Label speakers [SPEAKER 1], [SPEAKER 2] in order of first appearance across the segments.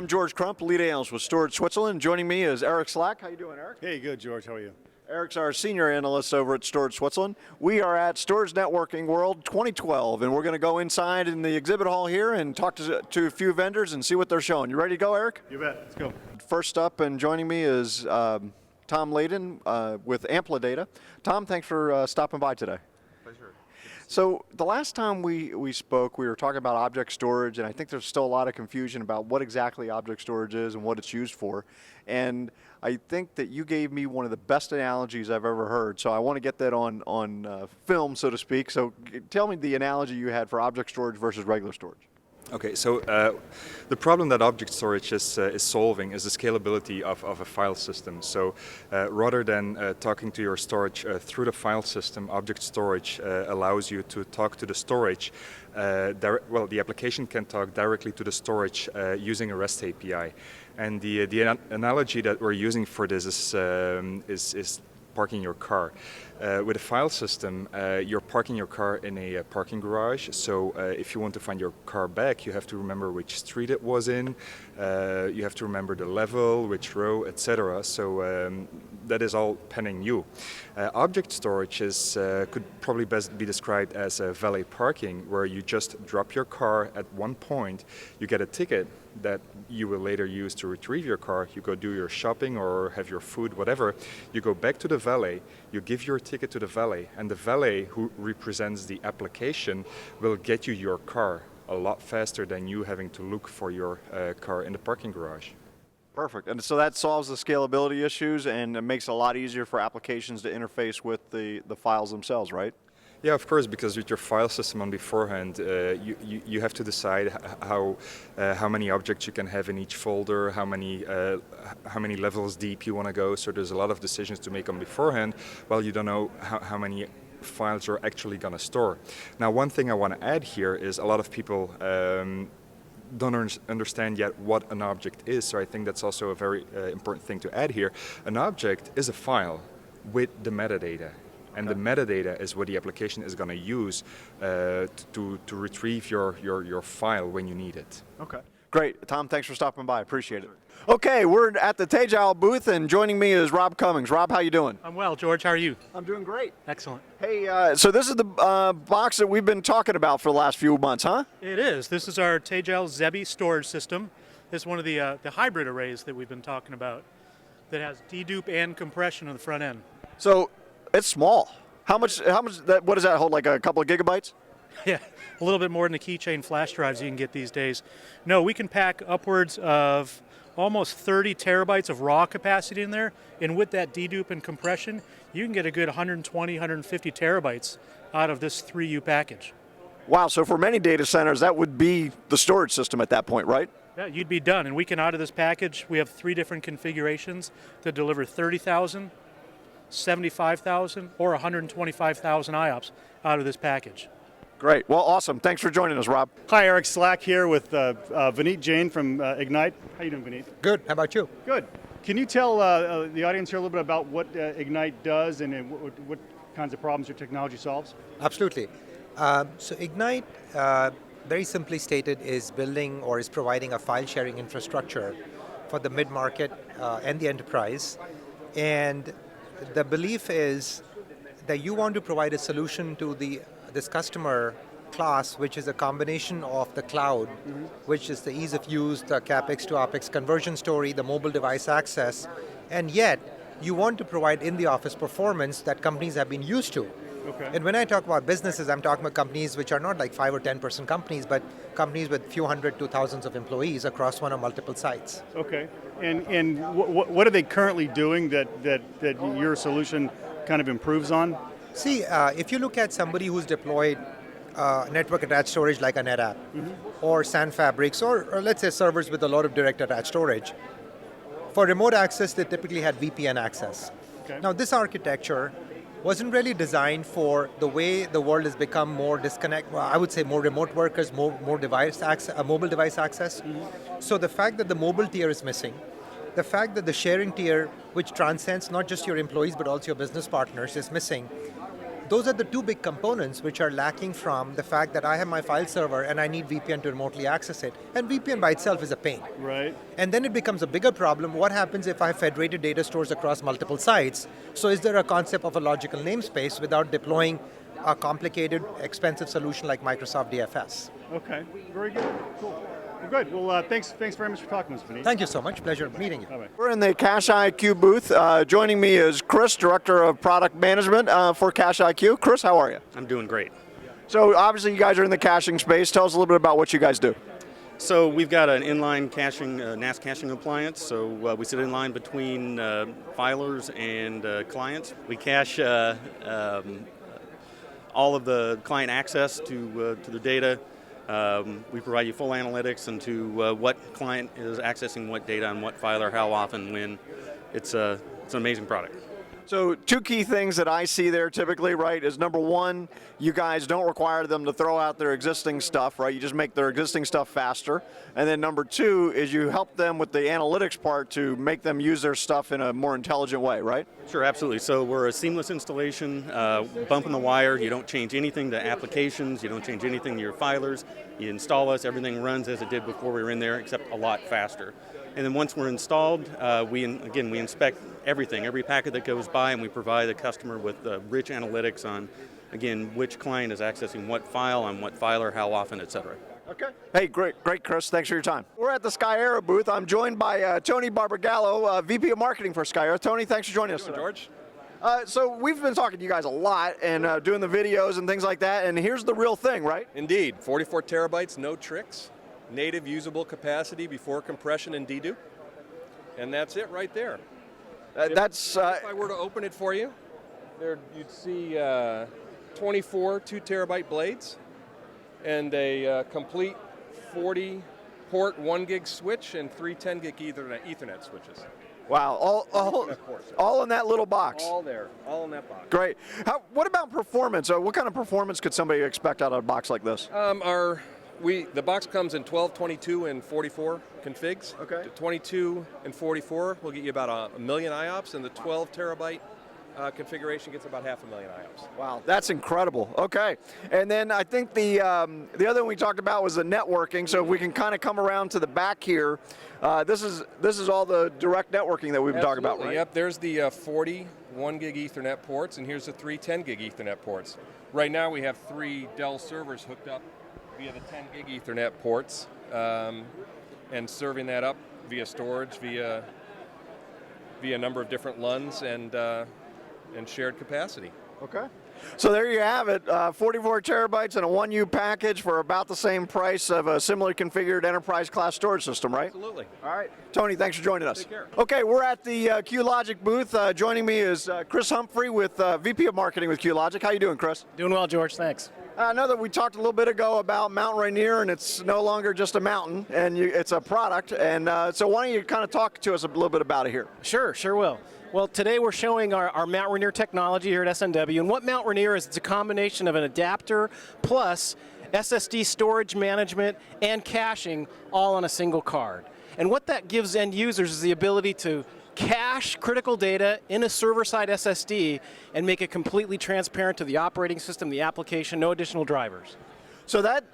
[SPEAKER 1] I'm George Crump, lead analyst with Storage Switzerland. Joining me is Eric Slack. How you doing, Eric?
[SPEAKER 2] Hey, good, George. How are you?
[SPEAKER 1] Eric's our senior analyst over at Storage Switzerland. We are at Storage Networking World 2012, and we're going to go inside in the exhibit hall here and talk to a few vendors and see what they're showing. You ready to go, Eric?
[SPEAKER 2] You bet. Let's go.
[SPEAKER 1] First up and joining me is Tom Layden with Amplidata. Tom, thanks for stopping by today.
[SPEAKER 3] Pleasure.
[SPEAKER 1] So the last time we spoke, we were talking about object storage, and I think there's still a lot of confusion about what exactly object storage is and what it's used for. And I think that you gave me one of the best analogies I've ever heard, so I want to get that on film, so to speak. So tell me the analogy you had for object storage versus regular storage.
[SPEAKER 3] Okay, so the problem that object storage is solving is the scalability of a file system. So rather than talking to your storage through the file system, object storage allows you to talk to the storage. The application can talk directly to the storage using a REST API. And the analogy that we're using for this is parking your car. With a file system, you're parking your car in a parking garage, so if you want to find your car back, you have to remember which street it was in, you have to remember the level, which row, etc. So that is all pending you. Object storage could probably best be described as a valet parking, where you just drop your car at one point, you get a ticket that you will later use to retrieve your car. You go do your shopping or have your food, whatever. You go back to the valet, you give your ticket to the valet, and the valet, who represents the application, will get you your car a lot faster than you having to look for your car in the parking garage.
[SPEAKER 1] Perfect. And so that solves the scalability issues and it makes it a lot easier for applications to interface with the files themselves, right?
[SPEAKER 3] Yeah, of course, because with your file system on beforehand, you have to decide how many objects you can have in each folder, how many levels deep you want to go. So there's a lot of decisions to make on beforehand, while you don't know how many files you're actually going to store. Now, one thing I want to add here is a lot of people don't understand yet what an object is. So I think that's also a very important thing to add here. An object is a file with the metadata. And the metadata is what the application is going to use to retrieve your file when you need it.
[SPEAKER 1] Okay. Great. Tom, thanks for stopping by. Appreciate it. Okay, we're at the Tagile booth, and joining me is Rob Cummings. Rob, how you doing?
[SPEAKER 4] I'm well, George. How are you?
[SPEAKER 1] I'm doing great.
[SPEAKER 4] Excellent.
[SPEAKER 1] Hey, so this is the box that we've been talking about for the last few months, huh?
[SPEAKER 4] It is. This is our Tagile Xebi storage system. This is one of the hybrid arrays that we've been talking about that has dedupe and compression on the front end.
[SPEAKER 1] So it's small. How much what does that hold, like a couple of gigabytes?
[SPEAKER 4] Yeah, a little bit more than the keychain flash drives you can get these days. No, we can pack upwards of almost 30 terabytes of raw capacity in there, and with that dedupe and compression, you can get a good 120, 150 terabytes out of this 3U package.
[SPEAKER 1] Wow, so for many data centers, that would be the storage system at that point, right?
[SPEAKER 4] Yeah, you'd be done, and we can, out of this package, we have 3 different configurations that deliver 30,000, 75,000, or 125,000 IOPS out of this package.
[SPEAKER 1] Great. Well, awesome. Thanks for joining us, Rob.
[SPEAKER 2] Hi, Eric Slack here with Vineet Jain from Ignite. How you doing, Vineet?
[SPEAKER 5] Good. How about you?
[SPEAKER 2] Good. Can you tell the audience here a little bit about what Ignite does and what kinds of problems your technology solves?
[SPEAKER 5] Absolutely. So Ignite, very simply stated, is building or is providing a file sharing infrastructure for the mid-market and the enterprise. And the belief is that you want to provide a solution to this customer class, which is a combination of the cloud, which is the ease of use, the CapEx to OpEx conversion story, the mobile device access, and yet you want to provide in-the-office performance that companies have been used to.
[SPEAKER 2] Okay.
[SPEAKER 5] And when I talk about businesses, I'm talking about companies which are not like 5 or 10-person companies, but companies with few hundred to thousands of employees across one or multiple sites.
[SPEAKER 2] Okay. And what are they currently doing that your solution kind of improves on?
[SPEAKER 5] See, if you look at somebody who's deployed network attached storage like a NetApp, or SAN fabrics, or let's say servers with a lot of direct attached storage, for remote access, they typically had VPN access.
[SPEAKER 2] Okay.
[SPEAKER 5] Now, this architecture wasn't really designed for the way the world has become more I would say more remote workers, more device access, mobile device access. So the fact that the mobile tier is missing, the fact that the sharing tier, which transcends not just your employees but also your business partners, is missing, those are the two big components which are lacking from the fact that I have my file server and I need VPN to remotely access it. And VPN by itself is a pain.
[SPEAKER 2] Right.
[SPEAKER 5] And then it becomes a bigger problem. What happens if I have federated data stores across multiple sites? So is there a concept of a logical namespace without deploying a complicated, expensive solution like Microsoft DFS?
[SPEAKER 2] Okay, very good, cool. Well, good, well, thanks very much for talking to us, Vineet.
[SPEAKER 5] Thank you so much, pleasure meeting you.
[SPEAKER 2] Bye-bye.
[SPEAKER 1] We're in the CashIQ booth. Joining me is Chris, Director of Product Management for CashIQ. Chris, how are you?
[SPEAKER 6] I'm doing great.
[SPEAKER 1] So obviously you guys are in the caching space. Tell us a little bit about what you guys do.
[SPEAKER 6] So we've got an inline caching, NAS caching appliance. So we sit in line between filers and clients. We cache all of the client access to the data. We provide you full analytics into what client is accessing what data on what filer, how often, when. It's an amazing product.
[SPEAKER 1] So two key things that I see there typically, right, is number one, you guys don't require them to throw out their existing stuff, right? You just make their existing stuff faster. And then number two is you help them with the analytics part to make them use their stuff in a more intelligent way, right?
[SPEAKER 6] Sure, absolutely. So we're a seamless installation, bump in the wire. You don't change anything to applications. You don't change anything to your filers. You install us, everything runs as it did before we were in there, except a lot faster. And then once we're installed, we inspect everything, every packet that goes by, and we provide the customer with rich analytics on, again, which client is accessing what file, on what filer, how often, et cetera.
[SPEAKER 1] Okay. Hey, great, Chris. Thanks for your time. We're at the Skyera booth. I'm joined by Tony Barbagallo, VP of Marketing for Skyera. Tony, thanks for joining us today.
[SPEAKER 7] George.
[SPEAKER 1] So we've been talking to you guys a lot and doing the videos and things like that, and here's the real thing, right?
[SPEAKER 7] Indeed, 44 terabytes, no tricks. Native usable capacity before compression and dedupe. And that's it right there. If I were to open it for you, there you'd see 24 2-terabyte blades and a complete 40-port 1 gig switch and 3 10 gig Ethernet switches.
[SPEAKER 1] Wow, all in that little box.
[SPEAKER 7] All there, all in that box.
[SPEAKER 1] Great. What about performance? What kind of performance could somebody expect out of a box like this?
[SPEAKER 7] The box comes in 12, 22, and 44 configs.
[SPEAKER 1] Okay.
[SPEAKER 7] The 22 and 44 will get you about a million IOPS, and the 12 terabyte configuration gets about 500,000 IOPS.
[SPEAKER 1] Wow, that's incredible. Okay, and then I think the other one we talked about was the networking. So if we can kind of come around to the back here, this is all the direct networking that we've been talking about, right?
[SPEAKER 7] Yep. There's the 40 1 gig Ethernet ports, and here's the 3 10 gig Ethernet ports. Right now we have 3 Dell servers hooked up via the 10 gig Ethernet ports, and serving that up via storage, via a number of different LUNs and shared capacity.
[SPEAKER 1] Okay. So there you have it, 44 terabytes and a 1U package for about the same price of a similarly configured enterprise class storage system, right?
[SPEAKER 7] Absolutely.
[SPEAKER 1] All right. Tony, thanks for joining us.
[SPEAKER 7] Take care.
[SPEAKER 1] Okay, we're at the QLogic booth. Joining me is Chris Humphrey with VP of Marketing with QLogic. How you doing, Chris?
[SPEAKER 8] Doing well, George, thanks.
[SPEAKER 1] I know that we talked a little bit ago about Mount Rainier, and it's no longer just a mountain, and it's a product. And so why don't you kind of talk to us a little bit about it here?
[SPEAKER 8] Sure will. Well, today we're showing our Mount Rainier technology here at SNW. And what Mount Rainier is, it's a combination of an adapter plus SSD storage management and caching all on a single card. And what that gives end users is the ability to cache critical data in a server-side SSD and make it completely transparent to the operating system, the application, no additional drivers.
[SPEAKER 1] So that,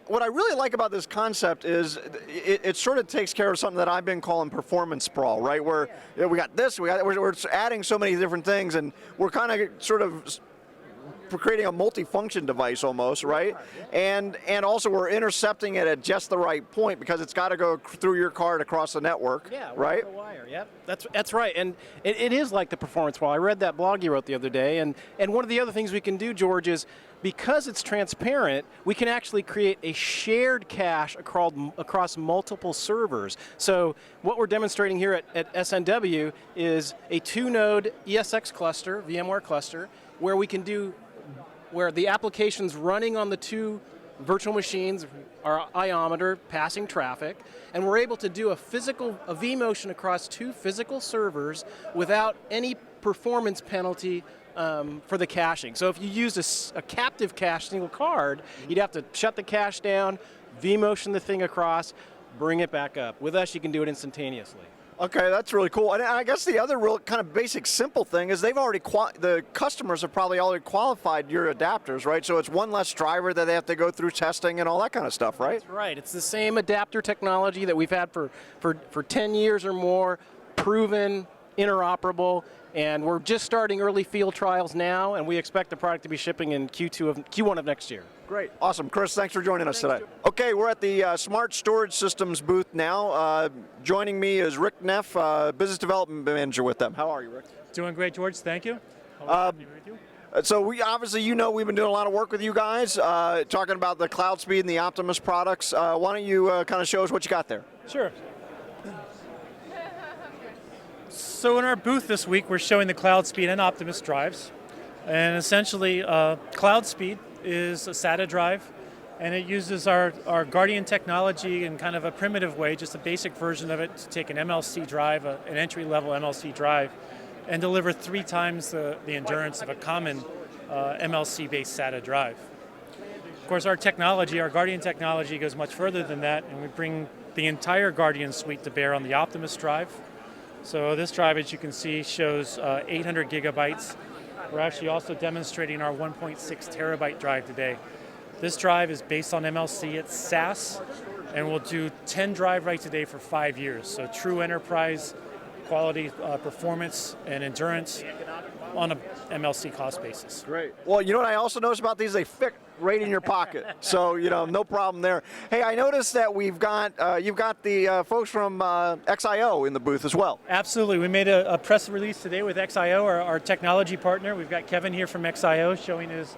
[SPEAKER 1] what I really like about this concept is it sort of takes care of something that I've been calling performance sprawl, right? Where we got this, we're adding so many different things, and we're kind of sort of creating a multi-function device almost, right? And also we're intercepting it at just the right point because it's got to go through your card across the network, right?
[SPEAKER 8] The wire. Yep, that's right. And it is like the performance wall. I read that blog you wrote the other day, and one of the other things we can do, George, is because it's transparent, we can actually create a shared cache across multiple servers. So what we're demonstrating here at SNW is a 2-node ESX cluster, VMware cluster, where the application's running on the 2 virtual machines, our iometer passing traffic, and we're able to do a vMotion across 2 physical servers without any performance penalty for the caching. So if you used a captive cache single card, you'd have to shut the cache down, vMotion the thing across, bring it back up. With us, you can do it instantaneously.
[SPEAKER 1] Okay, that's really cool. And I guess the other real kind of basic simple thing is they've already, the customers have probably already qualified your adapters, right? So it's one less driver that they have to go through testing and all that kind of stuff, right?
[SPEAKER 8] That's right. It's the same adapter technology that we've had for 10 years or more, proven, interoperable, and we're just starting early field trials now, and we expect the product to be shipping in Q1 of next year.
[SPEAKER 1] Great. Awesome. Chris, thanks for joining us today. Okay, we're at the Smart Storage Systems booth now. Joining me is Rick Neff, Business Development Manager with them. How are you, Rick?
[SPEAKER 4] Doing great, George. Thank you.
[SPEAKER 1] So we obviously, we've been doing a lot of work with you guys, talking about the Cloud Speed and the Optimus products. Why don't you kind of show us what you got there?
[SPEAKER 4] Sure. So in our booth this week, we're showing the Cloud Speed and Optimus drives. And essentially, Cloud Speed is a SATA drive, and it uses our Guardian technology in kind of a primitive way, just a basic version of it, to take an MLC drive, an entry-level MLC drive, and deliver 3 times the endurance of a common MLC-based SATA drive. Of course, our technology, our Guardian technology, goes much further than that, and we bring the entire Guardian suite to bear on the Optimus drive. So this drive, as you can see, shows 800 gigabytes. We're actually also demonstrating our 1.6 terabyte drive today. This drive is based on MLC, it's SAS, and will do 10 drive writes a day for 5 years. So true enterprise quality performance and endurance on an MLC cost basis.
[SPEAKER 1] Great. Well, you know what I also noticed about these? They fit right in your pocket. So, no problem there. Hey, I noticed that you've got the folks from XIO in the booth as well.
[SPEAKER 4] Absolutely. We made a press release today with XIO, our technology partner. We've got Kevin here from XIO showing his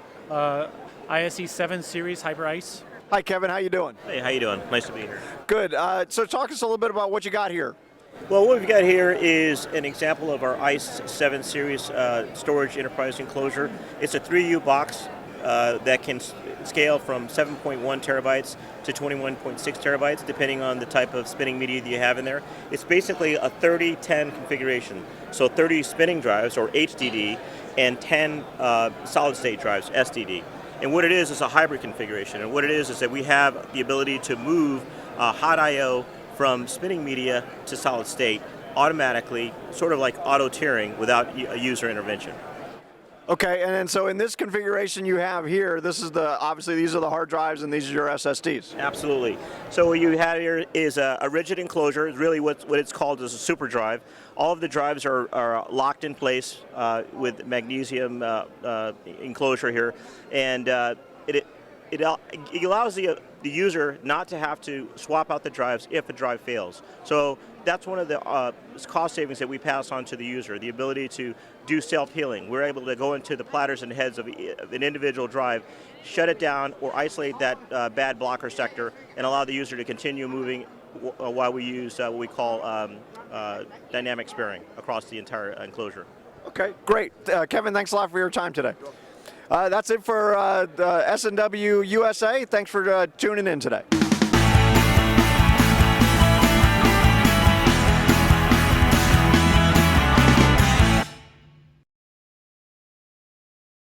[SPEAKER 4] ISE 7 series Hyper Ice.
[SPEAKER 1] Hi, Kevin. How you doing?
[SPEAKER 9] Hey, how you doing? Nice to be here.
[SPEAKER 1] Good. So talk us a little bit about what you got here.
[SPEAKER 9] Well, what we've got here is an example of our ICE 7 series storage enterprise enclosure. It's a 3U box that can scale from 7.1 terabytes to 21.6 terabytes, depending on the type of spinning media that you have in there. It's basically a 30-10 configuration. So 30 spinning drives, or HDD, and 10 solid-state drives, SDD. And what it is a hybrid configuration. And what it is that we have the ability to move hot I/O from spinning media to solid state automatically, sort of like auto tiering without a user intervention.
[SPEAKER 1] Okay, and then so in this configuration you have here, obviously these are the hard drives and these are your SSDs.
[SPEAKER 9] Absolutely. So what you have here is a rigid enclosure. It's really what it's called is a super drive. All of the drives are locked in place with magnesium enclosure here, and it allows the user not to have to swap out the drives if a drive fails. So that's one of the cost savings that we pass on to the user, the ability to do self-healing. We're able to go into the platters and heads of an individual drive, shut it down, or isolate that bad blocker sector and allow the user to continue moving while we use what we call dynamic sparing across the entire enclosure.
[SPEAKER 1] Okay, great. Kevin, thanks a lot for your time today. That's it for the SNW USA. Thanks for tuning in today.